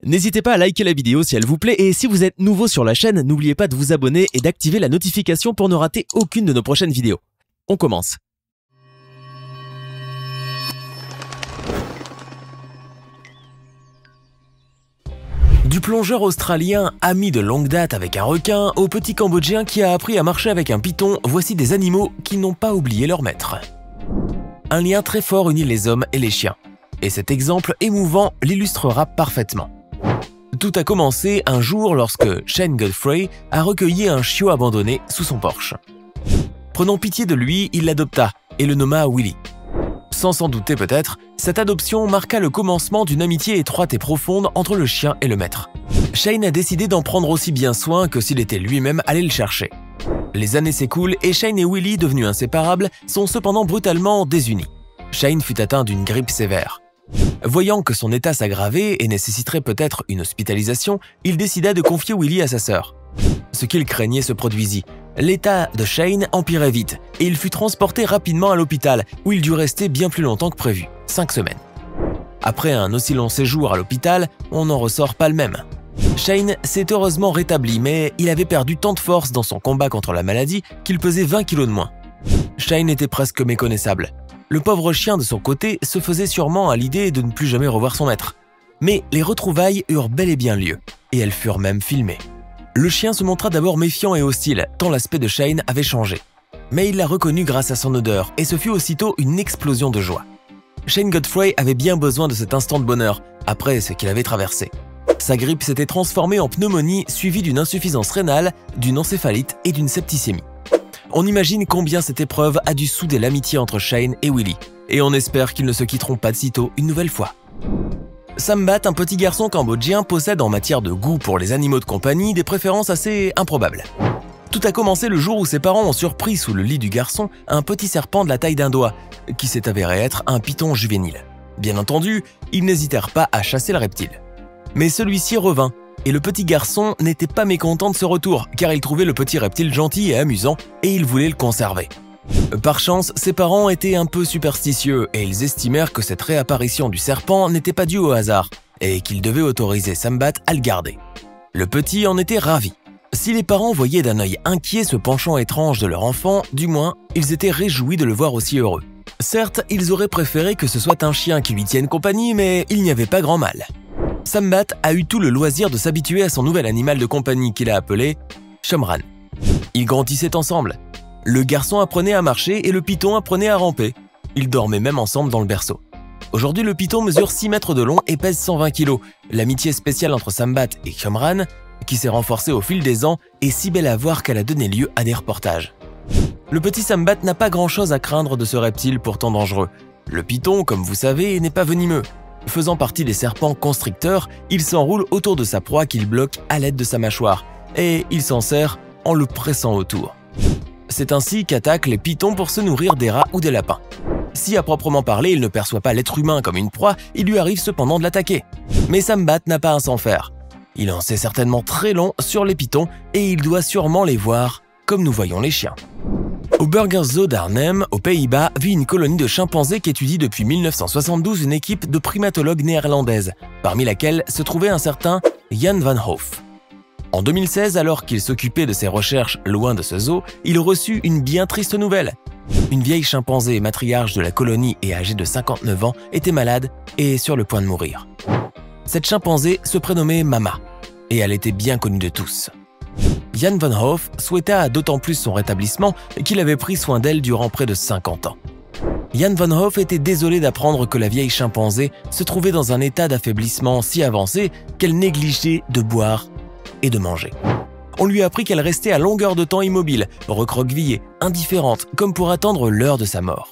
N'hésitez pas à liker la vidéo si elle vous plaît et si vous êtes nouveau sur la chaîne, n'oubliez pas de vous abonner et d'activer la notification pour ne rater aucune de nos prochaines vidéos. On commence. Du plongeur australien ami de longue date avec un requin au petit cambodgien qui a appris à marcher avec un python, voici des animaux qui n'ont pas oublié leur maître. Un lien très fort unit les hommes et les chiens. Et cet exemple émouvant l'illustrera parfaitement. Tout a commencé un jour lorsque Shane Godfrey a recueilli un chiot abandonné sous son porche. Prenant pitié de lui, il l'adopta et le nomma Willy. Sans s'en douter peut-être, cette adoption marqua le commencement d'une amitié étroite et profonde entre le chien et le maître. Shane a décidé d'en prendre aussi bien soin que s'il était lui-même allé le chercher. Les années s'écoulent et Shane et Willy, devenus inséparables, sont cependant brutalement désunis. Shane fut atteint d'une grippe sévère. Voyant que son état s'aggravait et nécessiterait peut-être une hospitalisation, il décida de confier Willy à sa sœur. Ce qu'il craignait se produisit. L'état de Shane empirait vite et il fut transporté rapidement à l'hôpital où il dut rester bien plus longtemps que prévu, 5 semaines. Après un aussi long séjour à l'hôpital, on n'en ressort pas le même. Shane s'est heureusement rétabli mais il avait perdu tant de force dans son combat contre la maladie qu'il pesait 20 kilos de moins. Shane était presque méconnaissable. Le pauvre chien de son côté se faisait sûrement à l'idée de ne plus jamais revoir son maître. Mais les retrouvailles eurent bel et bien lieu, et elles furent même filmées. Le chien se montra d'abord méfiant et hostile, tant l'aspect de Shane avait changé. Mais il l'a reconnu grâce à son odeur, et ce fut aussitôt une explosion de joie. Shane Godfrey avait bien besoin de cet instant de bonheur, après ce qu'il avait traversé. Sa grippe s'était transformée en pneumonie suivie d'une insuffisance rénale, d'une encéphalite et d'une septicémie. On imagine combien cette épreuve a dû souder l'amitié entre Shane et Willy, et on espère qu'ils ne se quitteront pas de sitôt une nouvelle fois. Sambat, un petit garçon cambodgien, possède en matière de goût pour les animaux de compagnie des préférences assez improbables. Tout a commencé le jour où ses parents ont surpris sous le lit du garçon un petit serpent de la taille d'un doigt, qui s'est avéré être un python juvénile. Bien entendu, ils n'hésitèrent pas à chasser le reptile. Mais celui-ci revint. Et le petit garçon n'était pas mécontent de ce retour, car il trouvait le petit reptile gentil et amusant, et il voulait le conserver. Par chance, ses parents étaient un peu superstitieux, et ils estimèrent que cette réapparition du serpent n'était pas due au hasard, et qu'ils devaient autoriser Sambat à le garder. Le petit en était ravi. Si les parents voyaient d'un œil inquiet ce penchant étrange de leur enfant, du moins, ils étaient réjouis de le voir aussi heureux. Certes, ils auraient préféré que ce soit un chien qui lui tienne compagnie, mais il n'y avait pas grand mal. Sambat a eu tout le loisir de s'habituer à son nouvel animal de compagnie qu'il a appelé Shomran. Ils grandissaient ensemble. Le garçon apprenait à marcher et le python apprenait à ramper. Ils dormaient même ensemble dans le berceau. Aujourd'hui, le python mesure 6 mètres de long et pèse 120 kg. L'amitié spéciale entre Sambat et Shomran, qui s'est renforcée au fil des ans, est si belle à voir qu'elle a donné lieu à des reportages. Le petit Sambat n'a pas grand-chose à craindre de ce reptile pourtant dangereux. Le python, comme vous savez, n'est pas venimeux. Faisant partie des serpents constricteurs, il s'enroule autour de sa proie qu'il bloque à l'aide de sa mâchoire, et il s'en sert en le pressant autour. C'est ainsi qu'attaquent les pythons pour se nourrir des rats ou des lapins. Si à proprement parler il ne perçoit pas l'être humain comme une proie, il lui arrive cependant de l'attaquer. Mais Sambat n'a pas à s'en faire. Il en sait certainement très long sur les pythons et il doit sûrement les voir comme nous voyons les chiens. Au Burgers Zoo d'Arnhem, aux Pays-Bas, vit une colonie de chimpanzés qu'étudie depuis 1972 une équipe de primatologues néerlandaises, parmi laquelle se trouvait un certain Jan van Hoof. En 2016, alors qu'il s'occupait de ses recherches loin de ce zoo, il reçut une bien triste nouvelle. Une vieille chimpanzé matriarche de la colonie et âgée de 59 ans était malade et sur le point de mourir. Cette chimpanzé se prénommait Mama, et elle était bien connue de tous. Jan van Hoof souhaita d'autant plus son rétablissement qu'il avait pris soin d'elle durant près de 50 ans. Jan van Hoof était désolé d'apprendre que la vieille chimpanzé se trouvait dans un état d'affaiblissement si avancé qu'elle négligeait de boire et de manger. On lui apprit qu'elle restait à longueur de temps immobile, recroquevillée, indifférente, comme pour attendre l'heure de sa mort.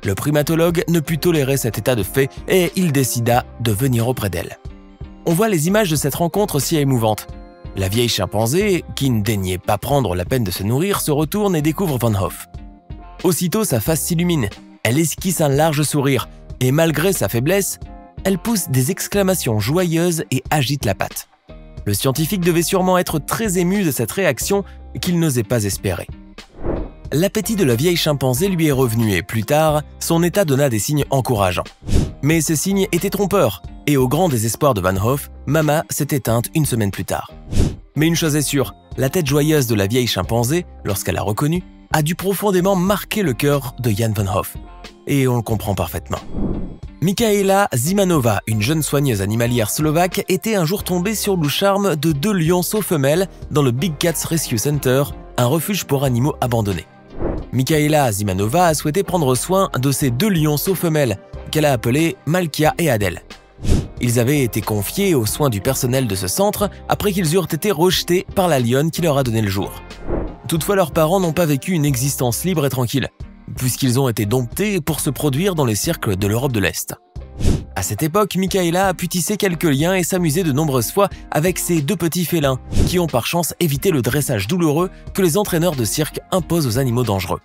Le primatologue ne put tolérer cet état de fait et il décida de venir auprès d'elle. On voit les images de cette rencontre si émouvante. La vieille chimpanzé, qui ne daignait pas prendre la peine de se nourrir, se retourne et découvre Van Hoof. Aussitôt, sa face s'illumine, elle esquisse un large sourire, et malgré sa faiblesse, elle pousse des exclamations joyeuses et agite la patte. Le scientifique devait sûrement être très ému de cette réaction qu'il n'osait pas espérer. L'appétit de la vieille chimpanzé lui est revenu et plus tard, son état donna des signes encourageants. Mais ces signes étaient trompeurs. Et au grand désespoir de Van Hove, Mama s'est éteinte une semaine plus tard. Mais une chose est sûre, la tête joyeuse de la vieille chimpanzé, lorsqu'elle l'a reconnue, a dû profondément marquer le cœur de Jan Van Hove. Et on le comprend parfaitement. Michaela Zimanova, une jeune soigneuse animalière slovaque, était un jour tombée sur le charme de 2 lionceaux femelles dans le Big Cats Rescue Center, un refuge pour animaux abandonnés. Michaela Zimanova a souhaité prendre soin de ces 2 lionceaux femelles, qu'elle a appelés Malkia et Adèle. Ils avaient été confiés aux soins du personnel de ce centre après qu'ils eurent été rejetés par la lionne qui leur a donné le jour. Toutefois, leurs parents n'ont pas vécu une existence libre et tranquille, puisqu'ils ont été domptés pour se produire dans les cirques de l'Europe de l'Est. À cette époque, Michaela a pu tisser quelques liens et s'amuser de nombreuses fois avec ces 2 petits félins, qui ont par chance évité le dressage douloureux que les entraîneurs de cirque imposent aux animaux dangereux.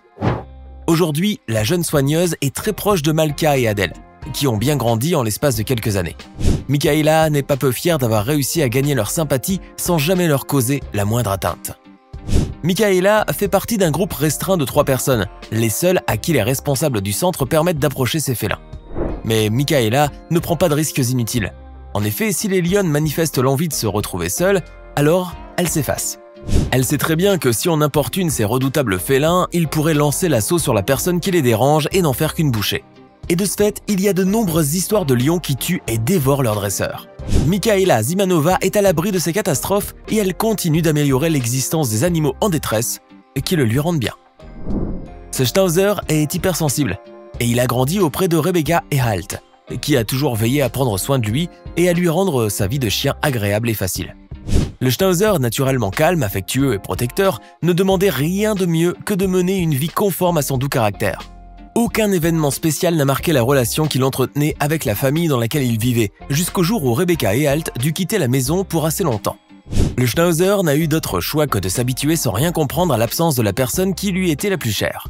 Aujourd'hui, la jeune soigneuse est très proche de Malkia et Adèle, qui ont bien grandi en l'espace de quelques années. Michaela n'est pas peu fière d'avoir réussi à gagner leur sympathie sans jamais leur causer la moindre atteinte. Michaela fait partie d'un groupe restreint de 3 personnes, les seules à qui les responsables du centre permettent d'approcher ces félins. Mais Michaela ne prend pas de risques inutiles. En effet, si les lionnes manifestent l'envie de se retrouver seules, alors elle s'efface. Elle sait très bien que si on importune ces redoutables félins, ils pourraient lancer l'assaut sur la personne qui les dérange et n'en faire qu'une bouchée. Et de ce fait, il y a de nombreuses histoires de lions qui tuent et dévorent leurs dresseurs. Michaela Zimanova est à l'abri de ces catastrophes et elle continue d'améliorer l'existence des animaux en détresse qui le lui rendent bien. Ce Schnauzer est hypersensible et il a grandi auprès de Rebecca et Halt, qui a toujours veillé à prendre soin de lui et à lui rendre sa vie de chien agréable et facile. Le Schnauzer, naturellement calme, affectueux et protecteur, ne demandait rien de mieux que de mener une vie conforme à son doux caractère. Aucun événement spécial n'a marqué la relation qu'il entretenait avec la famille dans laquelle il vivait, jusqu'au jour où Rebecca et Halt dû quitter la maison pour assez longtemps. Le Schnauzer n'a eu d'autre choix que de s'habituer sans rien comprendre à l'absence de la personne qui lui était la plus chère.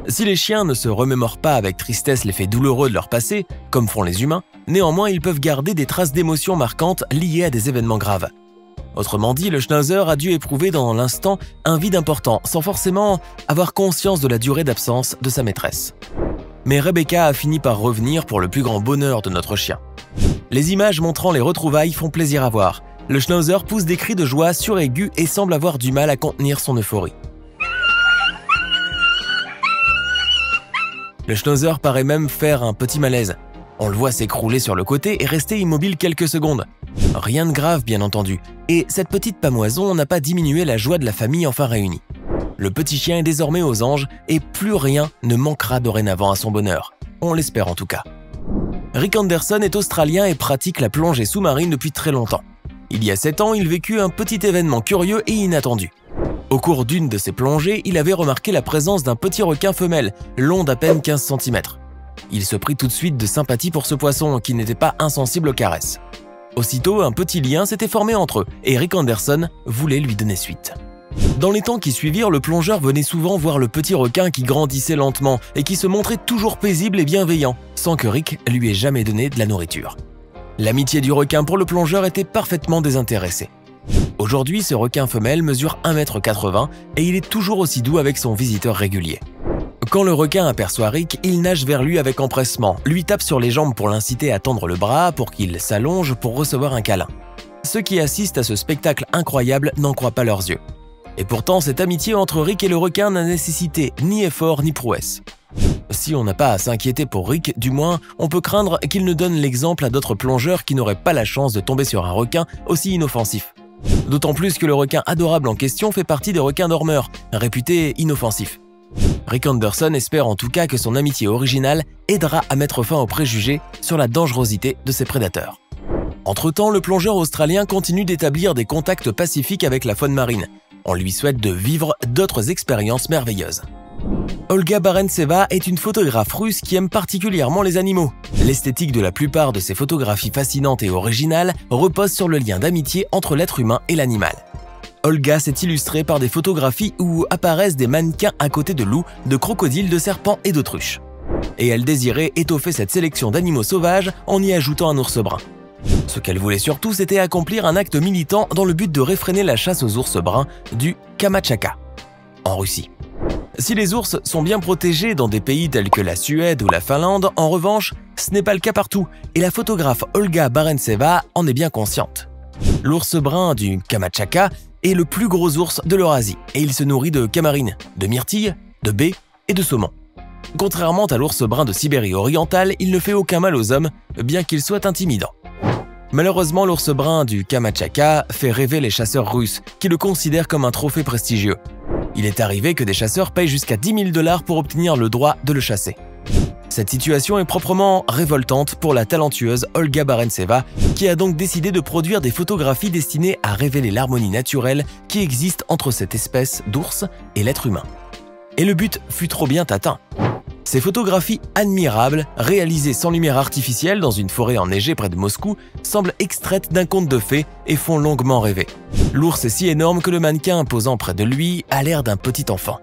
Si les chiens ne se remémorent pas avec tristesse les faits douloureux de leur passé, comme font les humains, néanmoins ils peuvent garder des traces d'émotions marquantes liées à des événements graves. Autrement dit, le Schnauzer a dû éprouver dans l'instant un vide important, sans forcément avoir conscience de la durée d'absence de sa maîtresse. Mais Rebecca a fini par revenir pour le plus grand bonheur de notre chien. Les images montrant les retrouvailles font plaisir à voir. Le Schnauzer pousse des cris de joie suraigus et semble avoir du mal à contenir son euphorie. Le Schnauzer paraît même faire un petit malaise. On le voit s'écrouler sur le côté et rester immobile quelques secondes. Rien de grave bien entendu, et cette petite pamoison n'a pas diminué la joie de la famille enfin réunie. Le petit chien est désormais aux anges et plus rien ne manquera dorénavant à son bonheur. On l'espère en tout cas. Rick Anderson est australien et pratique la plongée sous-marine depuis très longtemps. Il y a 7 ans, il vécut un petit événement curieux et inattendu. Au cours d'une de ses plongées, il avait remarqué la présence d'un petit requin femelle, long d'à peine 15 cm. Il se prit tout de suite de sympathie pour ce poisson qui n'était pas insensible aux caresses. Aussitôt, un petit lien s'était formé entre eux et Rick Anderson voulait lui donner suite. Dans les temps qui suivirent, le plongeur venait souvent voir le petit requin qui grandissait lentement et qui se montrait toujours paisible et bienveillant, sans que Rick lui ait jamais donné de la nourriture. L'amitié du requin pour le plongeur était parfaitement désintéressée. Aujourd'hui, ce requin femelle mesure 1,80 m et il est toujours aussi doux avec son visiteur régulier. Quand le requin aperçoit Rick, il nage vers lui avec empressement, lui tape sur les jambes pour l'inciter à tendre le bras pour qu'il s'allonge pour recevoir un câlin. Ceux qui assistent à ce spectacle incroyable n'en croient pas leurs yeux. Et pourtant, cette amitié entre Rick et le requin n'a nécessité ni effort ni prouesse. Si on n'a pas à s'inquiéter pour Rick, du moins, on peut craindre qu'il ne donne l'exemple à d'autres plongeurs qui n'auraient pas la chance de tomber sur un requin aussi inoffensif. D'autant plus que le requin adorable en question fait partie des requins dormeurs, réputés inoffensifs. Rick Anderson espère en tout cas que son amitié originale aidera à mettre fin aux préjugés sur la dangerosité de ses prédateurs. Entre-temps, le plongeur australien continue d'établir des contacts pacifiques avec la faune marine. On lui souhaite de vivre d'autres expériences merveilleuses. Olga Barentseva est une photographe russe qui aime particulièrement les animaux. L'esthétique de la plupart de ses photographies fascinantes et originales repose sur le lien d'amitié entre l'être humain et l'animal. Olga s'est illustrée par des photographies où apparaissent des mannequins à côté de loups, de crocodiles, de serpents et d'autruches. Et elle désirait étoffer cette sélection d'animaux sauvages en y ajoutant un ours brun. Ce qu'elle voulait surtout, c'était accomplir un acte militant dans le but de réfréner la chasse aux ours bruns du Kamtchatka, en Russie. Si les ours sont bien protégés dans des pays tels que la Suède ou la Finlande, en revanche, ce n'est pas le cas partout et la photographe Olga Barentseva en est bien consciente. L'ours brun du Kamtchatka est le plus gros ours de l'Eurasie et il se nourrit de camarines, de myrtilles, de baies et de saumon. Contrairement à l'ours brun de Sibérie orientale, il ne fait aucun mal aux hommes, bien qu'il soit intimidant. Malheureusement, l'ours brun du Kamtchatka fait rêver les chasseurs russes, qui le considèrent comme un trophée prestigieux. Il est arrivé que des chasseurs payent jusqu'à 10 000 $ pour obtenir le droit de le chasser. Cette situation est proprement révoltante pour la talentueuse Olga Barentseva, qui a donc décidé de produire des photographies destinées à révéler l'harmonie naturelle qui existe entre cette espèce d'ours et l'être humain. Et le but fut trop bien atteint. Ces photographies admirables, réalisées sans lumière artificielle dans une forêt enneigée près de Moscou, semblent extraites d'un conte de fées et font longuement rêver. L'ours est si énorme que le mannequin posant près de lui a l'air d'un petit enfant.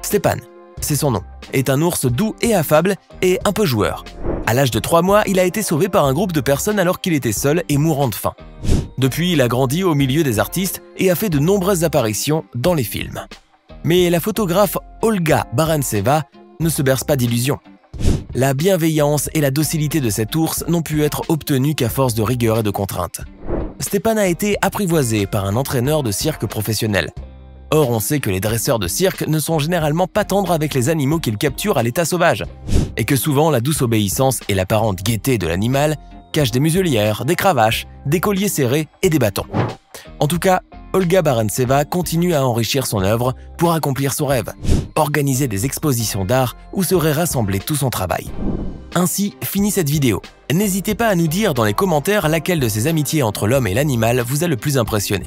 Stepan, c'est son nom, est un ours doux et affable et un peu joueur. À l'âge de 3 mois, il a été sauvé par un groupe de personnes alors qu'il était seul et mourant de faim. Depuis, il a grandi au milieu des artistes et a fait de nombreuses apparitions dans les films. Mais la photographe Olga Barentseva ne se berce pas d'illusions. La bienveillance et la docilité de cet ours n'ont pu être obtenues qu'à force de rigueur et de contraintes. Stepan a été apprivoisé par un entraîneur de cirque professionnel. Or, on sait que les dresseurs de cirque ne sont généralement pas tendres avec les animaux qu'ils capturent à l'état sauvage, et que souvent la douce obéissance et l'apparente gaieté de l'animal cachent des muselières, des cravaches, des colliers serrés et des bâtons. En tout cas, Olga Barentseva continue à enrichir son œuvre pour accomplir son rêve, organiser des expositions d'art où serait rassemblé tout son travail. Ainsi finit cette vidéo. N'hésitez pas à nous dire dans les commentaires laquelle de ces amitiés entre l'homme et l'animal vous a le plus impressionné.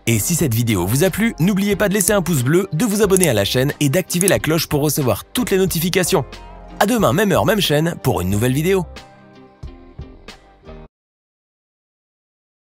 Et si cette vidéo vous a plu, n'oubliez pas de laisser un pouce bleu, de vous abonner à la chaîne et d'activer la cloche pour recevoir toutes les notifications. À demain, même heure, même chaîne, pour une nouvelle vidéo.